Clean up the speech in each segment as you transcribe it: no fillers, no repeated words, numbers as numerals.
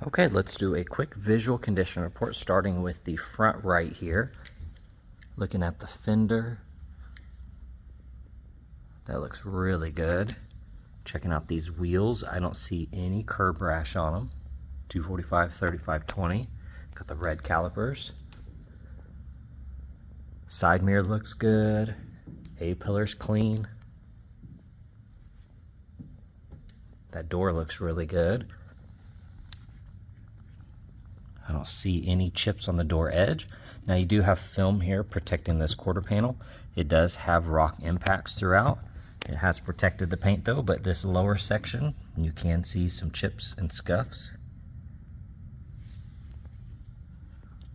Okay, let's do a quick visual condition report starting with the front right here. Looking at the fender. That looks really good. Checking out these wheels. I don't see any curb rash on them. 245/35/20. Got the red calipers. Side mirror looks good. A-pillar's clean. That door looks really good. I don't see any chips on the door edge. Now you do have film here protecting this quarter panel. It does have rock impacts throughout. It has protected the paint though, but this lower section, you can see some chips and scuffs.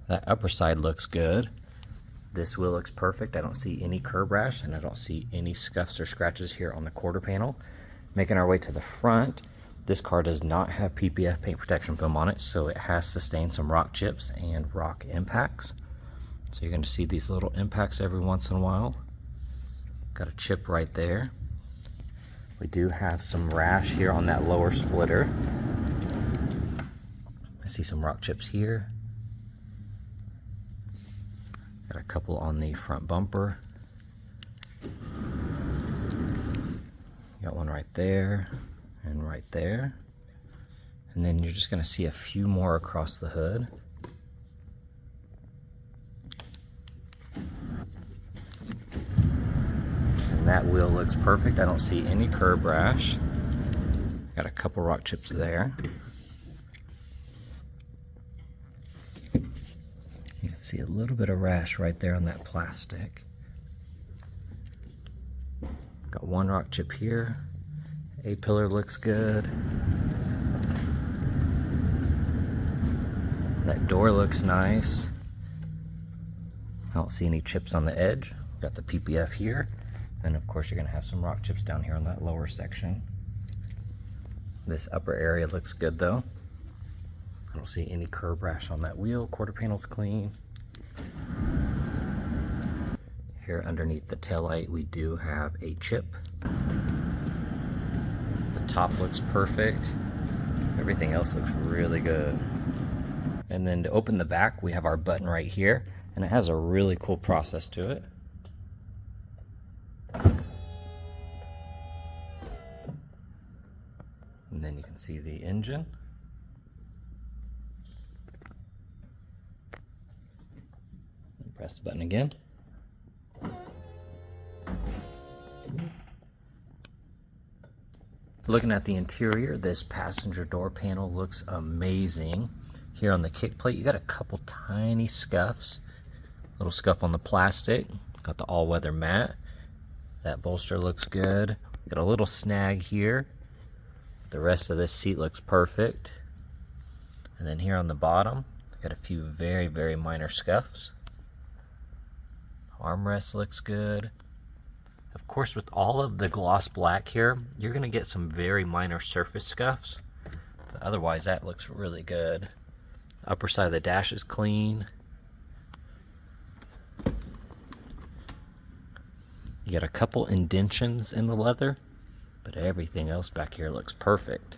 That upper side looks good. This wheel looks perfect. I don't see any curb rash and I don't see any scuffs or scratches here on the quarter panel. Making our way to the front, this car does not have PPF paint protection film on it, so it has sustained some rock chips and rock impacts. So you're going to see these little impacts every once in a while. Got a chip right there. We do have some rash here on that lower splitter. I see some rock chips here. Got a couple on the front bumper. Got one right there and right there. And then you're just going to see a few more across the hood. And that wheel looks perfect. I don't see any curb rash. Got a couple rock chips there. You can see a little bit of rash right there on that plastic. Got one rock chip here. A-pillar looks good. That door looks nice. I don't see any chips on the edge. Got the PPF here. Then of course you're going to have some rock chips down here on that lower section. This upper area looks good though. I don't see any curb rash on that wheel. Quarter panel's clean. Here underneath the taillight we do have a chip. The top looks perfect. Everything else looks really good. And then to open the back we have our button right here, and it has a really cool process to it. And then you can see the engine. Press the button again. Looking at the interior, this passenger door panel looks amazing. Here on the kick plate, you got a couple tiny scuffs. Little scuff on the plastic. Got the all-weather mat. That bolster looks good. Got a little snag here. The rest of this seat looks perfect. And then here on the bottom, got a few very, very minor scuffs. Armrest looks good. Of course, with all of the gloss black here, you're going to get some very minor surface scuffs. But otherwise, that looks really good. Upper side of the dash is clean. You got a couple indentions in the leather, but everything else back here looks perfect.